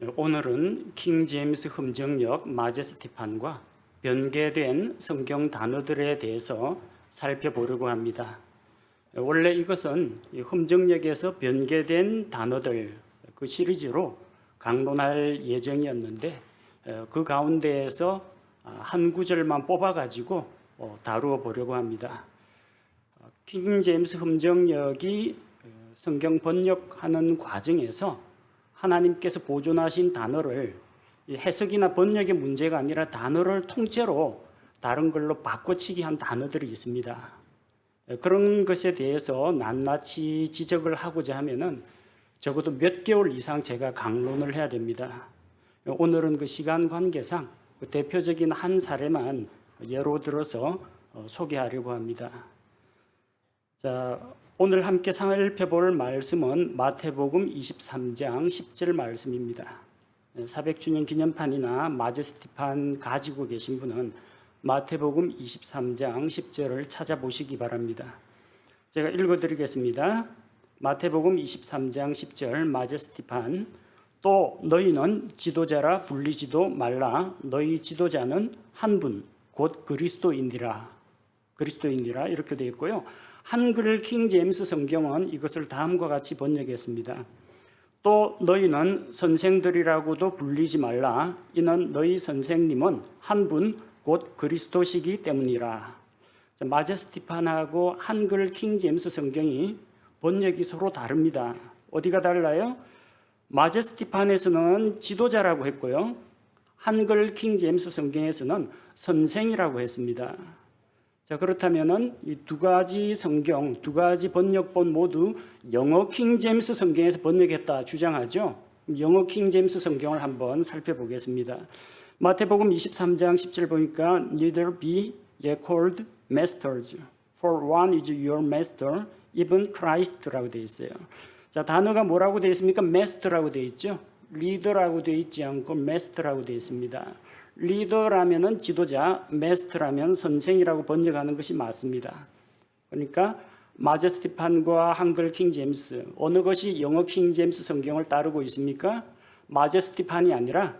오늘은 킹 제임스 흠정역 마제스티판과 변개된 성경 단어들에 대해서 살펴보려고 합니다. 원래 이것은 흠정역에서 변개된 단어들 그 시리즈로 강론할 예정이었는데 그 가운데에서 한 구절만 뽑아가지고 다루어 보려고 합니다. 킹 제임스 흠정역이 성경 번역하는 과정에서 하나님께서 보존하신 단어를 해석이나 번역의 문제가 아니라 단어를 통째로 다른 걸로 바꿔치기 한 단어들이 있습니다. 그런 것에 대해서 낱낱이 지적을 하고자 하면은 적어도 몇 개월 이상 제가 강론을 해야 됩니다. 오늘은 그 시간 관계상 그 대표적인 한 사례만 예로 들어서 소개하려고 합니다. 자, 오늘 함께 살펴볼 말씀은 마태복음 23장 10절 말씀입니다. 400주년 기념판이나 마제스티판 가지고 계신 분은 마태복음 23장 10절을 찾아보시기 바랍니다. 제가 읽어드리겠습니다. 마태복음 23장 10절 마제스티판. 또 너희는 지도자라 불리지도 말라. 너희 지도자는 한 분 곧 그리스도인이라 이렇게 되어 있고요. 한글 킹 제임스 성경은 이것을 다음과 같이 번역했습니다. 또 너희는 선생들이라고도 불리지 말라. 이는 너희 선생님은 한 분 곧 그리스도시기 때문이라. 마제스티판하고 한글 킹 제임스 성경이 번역이 서로 다릅니다. 어디가 달라요? 마제스티판에서는 지도자라고 했고요. 한글 킹 제임스 성경에서는 선생이라고 했습니다. 자, 그렇다면은 이 두 가지 성경, 두 가지 번역본 모두 영어 킹 제임스 성경에서 번역했다 주장하죠. 영어 킹 제임스 성경을 한번 살펴보겠습니다. 마태복음 23장 10절 보니까 neither be ye called masters, for one is your master, even Christ라고 되어 있어요. 자, 단어가 뭐라고 되어 있습니까? master라고 되어 있죠. 리더라고 되어 있지 않고 master라고 되어 있습니다. 리더라면은 지도자, 마스터라면 선생이라고 번역하는 것이 맞습니다. 그러니까 마제스티판과 한글 킹 제임스 어느 것이 영어 킹 제임스 성경을 따르고 있습니까? 마제스티판이 아니라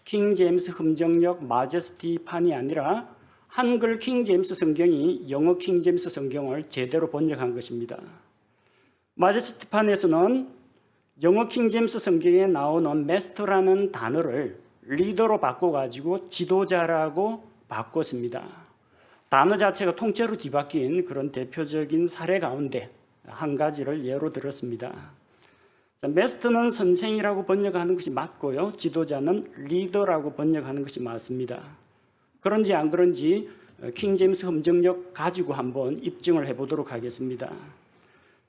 킹 제임스 흠정역 마제스티판이 아니라 한글 킹 제임스 성경이 영어 킹 제임스 성경을 제대로 번역한 것입니다. 마제스티판에서는 영어 킹 제임스 성경에 나오는 마스터라는 단어를 리더로 바꿔가지고 지도자라고 바꿨습니다. 단어 자체가 통째로 뒤바뀐 그런 대표적인 사례 가운데 한 가지를 예로 들었습니다. 마스터는 선생이라고 번역하는 것이 맞고요. 지도자는 리더라고 번역하는 것이 맞습니다. 그런지 안 그런지 킹 제임스 흠정역 가지고 한번 입증을 해보도록 하겠습니다.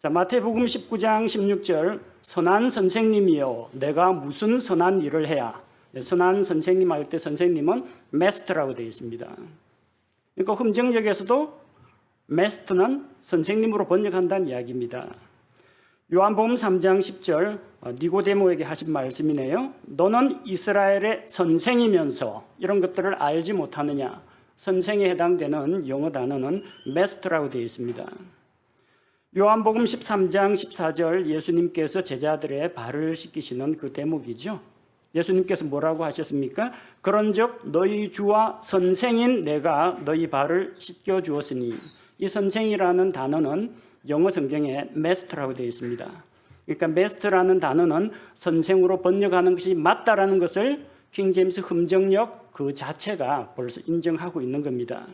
자, 마태복음 19장 16절 선한 선생님이여 내가 무슨 선한 일을 해야. 선한 선생님 할 때 선생님은 마스터라고 되어 있습니다. 그러니까 흠정역에서도 마스터는 선생님으로 번역한다는 이야기입니다. 요한복음 3장 10절 니고데모에게 하신 말씀이네요. 너는 이스라엘의 선생이면서 이런 것들을 알지 못하느냐. 선생에 해당되는 영어 단어는 마스터라고 되어 있습니다. 요한복음 13장 14절 예수님께서 제자들의 발을 씻기시는 그 대목이죠. 예수님께서 뭐라고 하셨습니까? 그런즉 너희 주와 선생인 내가 너희 발을 씻겨 주었으니 이 선생이라는 단어는 영어 성경에 마스터라고 되어 있습니다. 그러니까 마스터라는 단어는 선생으로 번역하는 것이 맞다라는 것을 킹 제임스 흠정역 그 자체가 벌써 인정하고 있는 겁니다.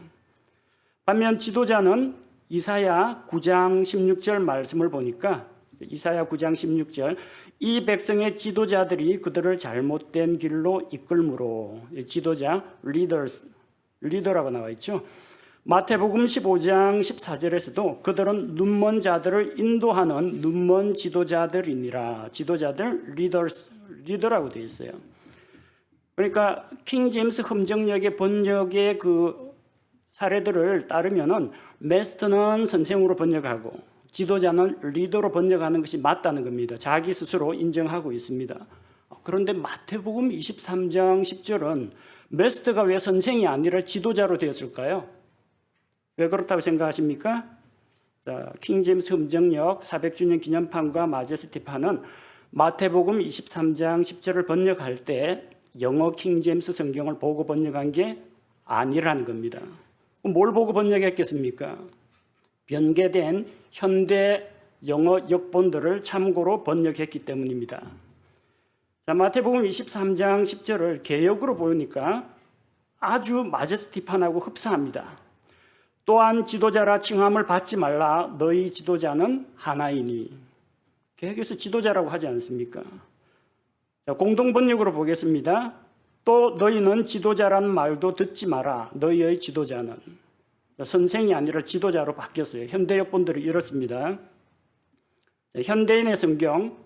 반면 지도자는 이사야 9장 16절 말씀을 보니까 이사야 9장 16절 이 백성의 지도자들이 그들을 잘못된 길로 이끌므로 지도자 리더라고 나와 있죠. 마태복음 15장 14절에서도 그들은 눈먼 자들을 인도하는 눈먼 지도자들이니라. 지도자들 리더라고 되어 있어요. 그러니까 킹 제임스 흠정역의 번역의 그 사례들을 따르면은 마스터는 선생으로 번역하고 지도자는 리더로 번역하는 것이 맞다는 겁니다. 자기 스스로 인정하고 있습니다. 그런데 마태복음 23장 10절은 마스터가 왜 선생이 아니라 지도자로 되었을까요? 왜 그렇다고 생각하십니까? 자, 킹 제임스 흠정역 400주년 기념판과 마제스티판은 마태복음 23장 10절을 번역할 때 영어 킹제임스 성경을 보고 번역한 게 아니라는 겁니다. 뭘 보고 번역했겠습니까? 변개된 현대 영어 역본들을 참고로 번역했기 때문입니다. 자, 마태복음 23장 10절을 개역으로 보니까 아주 마제스티판하고 흡사합니다. 또한 지도자라 칭함을 받지 말라. 너희 지도자는 하나이니. 개역에서 지도자라고 하지 않습니까? 자, 공동번역으로 보겠습니다. 또 너희는 지도자란 말도 듣지 마라. 너희의 지도자는. 선생이 아니라 지도자로 바뀌었어요. 현대 역본들이 이렇습니다. 자, 현대인의 성경,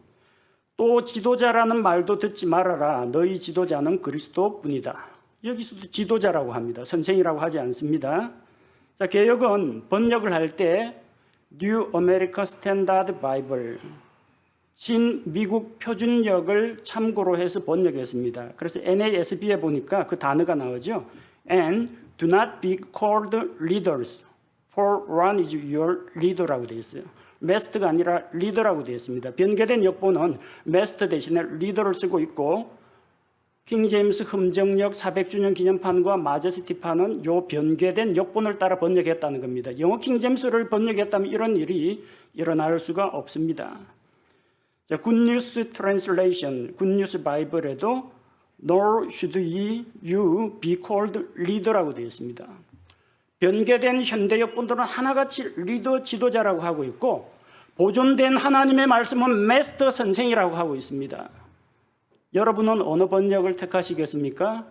또 지도자라는 말도 듣지 말아라. 너희 지도자는 그리스도뿐이다. 여기서도 지도자라고 합니다. 선생이라고 하지 않습니다. 자, 개역은 번역을 할 때 New American Standard Bible, 신미국 표준역을 참고로 해서 번역했습니다. 그래서 NASB에 보니까 그 단어가 나오죠. And do not be called leaders, for one is your leader라고 되어 있어요. master가 아니라 leader라고 되어 있습니다. 변개된 역본은 master 대신에 leader를 쓰고 있고, 킹제임스 흠정역 400주년 기념판과 마제스티판은 요 변개된 역본을 따라 번역했다는 겁니다. 영어 킹제임스를 번역했다면 이런 일이 일어날 수가 없습니다. 자, 굿뉴스 트랜슬레이션, 굿뉴스 바이블에도 Nor should you be called leader라고 되어 있습니다. 변개된 현대 역본들은 하나같이 리더, 지도자라고 하고 있고, 보존된 하나님의 말씀은 마스터, 선생이라고 하고 있습니다. 여러분은 어느 번역을 택하시겠습니까?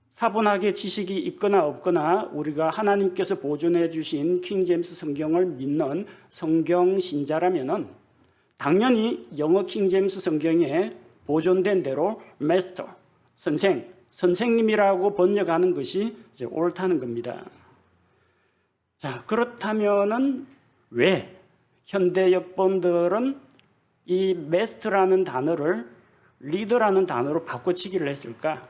사분하게 지식이 있거나 없거나 우리가 하나님께서 보존해 주신 킹제임스 성경을 믿는 성경 신자라면은 당연히 영어 킹제임스 성경에 보존된 대로 마스터, 선생님이라고 번역하는 것이 이제 옳다는 겁니다. 자, 그렇다면은 왜 현대 역본들은 이 마스터라는 단어를 리더라는 단어로 바꿔치기를 했을까?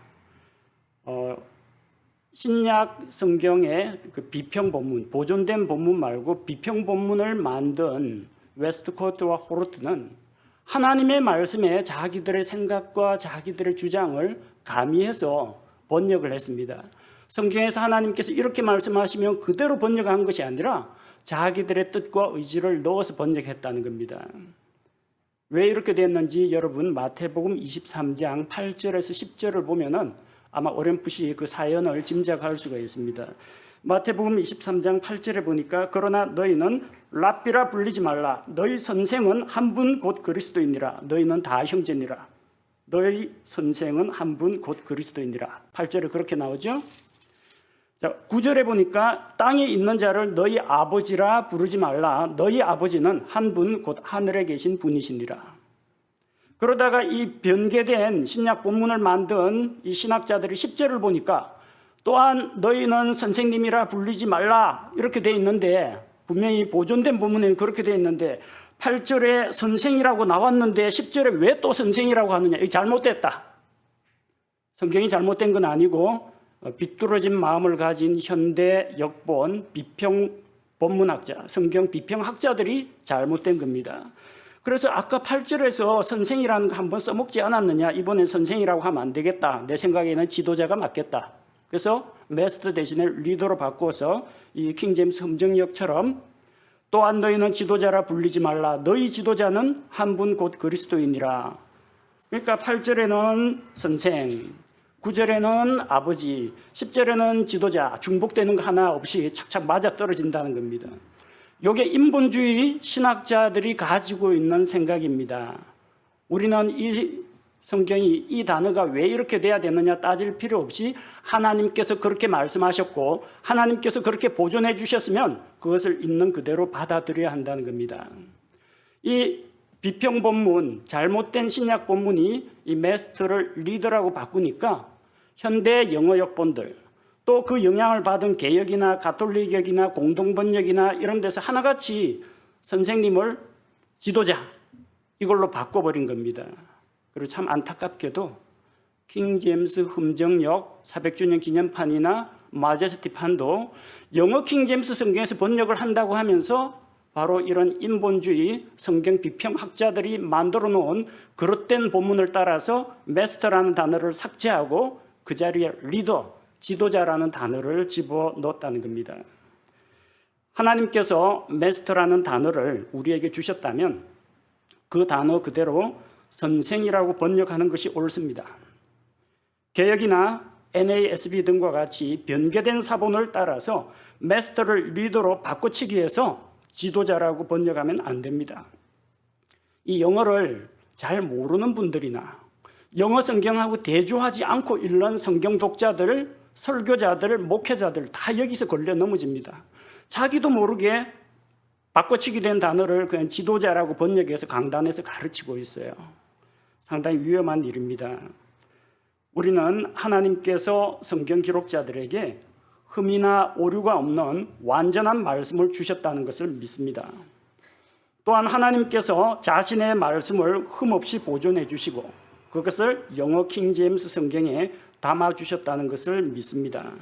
신약 성경의 그 비평 본문, 보존된 본문 말고 비평 본문을 만든 웨스트코트와 호르트는 하나님의 말씀에 자기들의 생각과 자기들의 주장을 가미해서 번역을 했습니다. 성경에서 하나님께서 이렇게 말씀하시면 그대로 번역한 것이 아니라 자기들의 뜻과 의지를 넣어서 번역했다는 겁니다. 왜 이렇게 됐는지 여러분 마태복음 23장 8절에서 10절을 보면은 아마 어렴풋이 그 사연을 짐작할 수가 있습니다. 마태복음 23장 8절에 보니까 그러나 너희는 랍비라 불리지 말라. 너희 선생은 한 분 곧 그리스도이니라. 너희는 다 형제니라. 너희 선생은 한 분 곧 그리스도이니라. 8절에 그렇게 나오죠. 자, 9절에 보니까 땅에 있는 자를 너희 아버지라 부르지 말라. 너희 아버지는 한 분 곧 하늘에 계신 분이시니라. 그러다가 이 변개된 신약 본문을 만든 이 신학자들이 10절을 보니까 또한 너희는 선생님이라 불리지 말라 이렇게 돼 있는데, 분명히 보존된 본문에는 그렇게 돼 있는데 8절에 선생이라고 나왔는데 10절에 왜 또 선생이라고 하느냐. 이거 잘못됐다. 성경이 잘못된 건 아니고 비뚤어진 마음을 가진 현대 역본 비평 본문학자, 성경 비평학자들이 잘못된 겁니다. 그래서 아까 8절에서 선생이라는 거 한번 써먹지 않았느냐. 이번엔 선생이라고 하면 안 되겠다. 내 생각에는 지도자가 맞겠다. 그래서 마스터 대신에 리더로 바꿔서 이 킹제임스 흠정역처럼 또한 너희는 지도자라 불리지 말라. 너희 지도자는 한 분 곧 그리스도이니라. 그러니까 8절에는 선생, 9절에는 아버지, 10절에는 지도자, 중복되는 거 하나 없이 착착 맞아떨어진다는 겁니다. 이게 인본주의 신학자들이 가지고 있는 생각입니다. 우리는 이 성경이 이 단어가 왜 이렇게 돼야 되느냐 따질 필요 없이 하나님께서 그렇게 말씀하셨고 하나님께서 그렇게 보존해 주셨으면 그것을 있는 그대로 받아들여야 한다는 겁니다. 이 비평 본문, 잘못된 신약 본문이 이 마스터를 리더라고 바꾸니까 현대 영어 역본들, 또 그 영향을 받은 개역이나 가톨릭역이나 공동번역이나 이런 데서 하나같이 선생님을 지도자 이걸로 바꿔버린 겁니다. 그리고 참 안타깝게도 킹제임스 흠정역 400주년 기념판이나 마제스티판도 영어 킹제임스 성경에서 번역을 한다고 하면서 바로 이런 인본주의 성경 비평학자들이 만들어 놓은 그릇된 본문을 따라서 마스터라는 단어를 삭제하고 그 자리에 리더, 지도자라는 단어를 집어넣었다는 겁니다. 하나님께서 마스터라는 단어를 우리에게 주셨다면 그 단어 그대로 선생이라고 번역하는 것이 옳습니다. 개역이나 NASB 등과 같이 변개된 사본을 따라서 마스터를 리더로 바꿔치기 해서 지도자라고 번역하면 안 됩니다. 이 영어를 잘 모르는 분들이나 영어 성경하고 대조하지 않고 읽는 성경 독자들, 설교자들, 목회자들 다 여기서 걸려 넘어집니다. 자기도 모르게 바꿔치기 된 단어를 그냥 지도자라고 번역해서 강단에서 가르치고 있어요. 상당히 위험한 일입니다. 우리는 하나님께서 성경 기록자들에게 흠이나 오류가 없는 완전한 말씀을 주셨다는 것을 믿습니다. 또한 하나님께서 자신의 말씀을 흠없이 보존해 주시고 그것을 영어 킹제임스 성경에 담아 주셨다는 것을 믿습니다.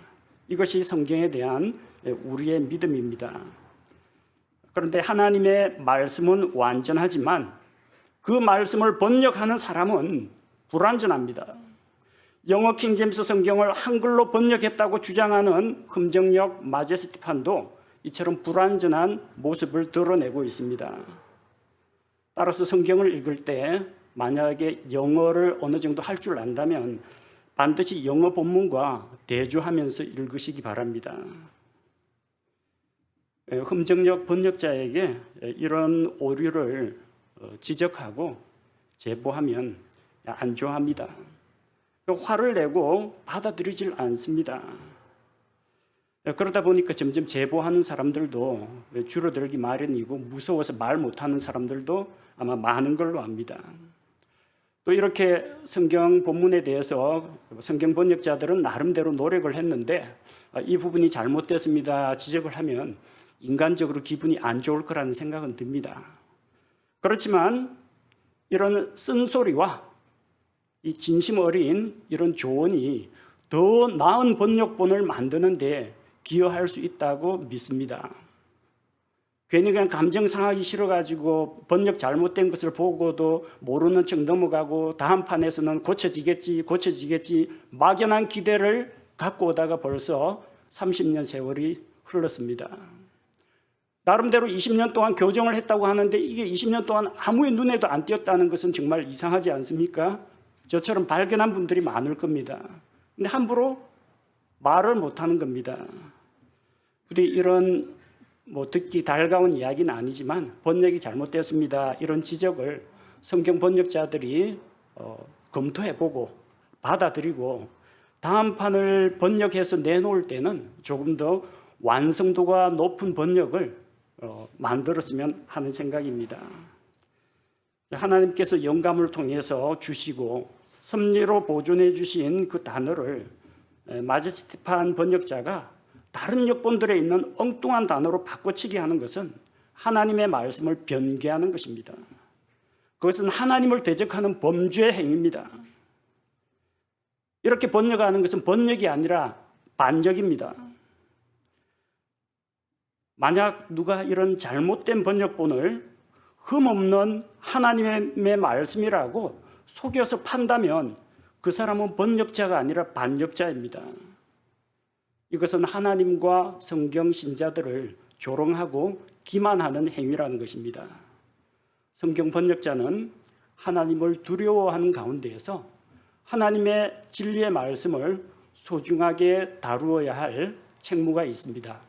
이것이 성경에 대한 우리의 믿음입니다. 그런데 하나님의 말씀은 완전하지만 그 말씀을 번역하는 사람은 불완전합니다. 영어 킹제임스 성경을 한글로 번역했다고 주장하는 금정역 마제스티판도 이처럼 불완전한 모습을 드러내고 있습니다. 따라서 성경을 읽을 때 만약에 영어를 어느 정도 할 줄 안다면 반드시 영어 본문과 대조하면서 읽으시기 바랍니다. 금정역 번역자에게 이런 오류를 지적하고 제보하면 안 좋아합니다. 화를 내고 받아들이질 않습니다. 그러다 보니까 점점 제보하는 사람들도 줄어들기 마련이고 무서워서 말 못하는 사람들도 아마 많은 걸로 압니다. 또 이렇게 성경 본문에 대해서 성경 번역자들은 나름대로 노력을 했는데 이 부분이 잘못됐습니다 지적을 하면 인간적으로 기분이 안 좋을 거라는 생각은 듭니다. 그렇지만 이런 쓴소리와 이 진심 어린 이런 조언이 더 나은 번역본을 만드는 데 기여할 수 있다고 믿습니다. 괜히 그냥 감정 상하기 싫어가지고 번역 잘못된 것을 보고도 모르는 척 넘어가고 다음 판에서는 고쳐지겠지 막연한 기대를 갖고 오다가 벌써 30년 세월이 흘렀습니다. 나름대로 20년 동안 교정을 했다고 하는데 이게 20년 동안 아무의 눈에도 안 띄었다는 것은 정말 이상하지 않습니까? 저처럼 발견한 분들이 많을 겁니다. 근데 함부로 말을 못하는 겁니다. 우리 이런 듣기 달가운 이야기는 아니지만 번역이 잘못되었습니다. 이런 지적을 성경 번역자들이 검토해보고 받아들이고 다음 판을 번역해서 내놓을 때는 조금 더 완성도가 높은 번역을 만들었으면 하는 생각입니다. 하나님께서 영감을 통해서 주시고 섭리로 보존해 주신 그 단어를 마제스티판 번역자가 다른 역본들에 있는 엉뚱한 단어로 바꿔치기 하는 것은 하나님의 말씀을 변개하는 것입니다. 그것은 하나님을 대적하는 범죄 행위입니다. 이렇게 번역하는 것은 번역이 아니라 반역입니다. 만약 누가 이런 잘못된 번역본을 흠없는 하나님의 말씀이라고 속여서 판다면 그 사람은 번역자가 아니라 반역자입니다. 이것은 하나님과 성경 신자들을 조롱하고 기만하는 행위라는 것입니다. 성경 번역자는 하나님을 두려워하는 가운데에서 하나님의 진리의 말씀을 소중하게 다루어야 할 책무가 있습니다.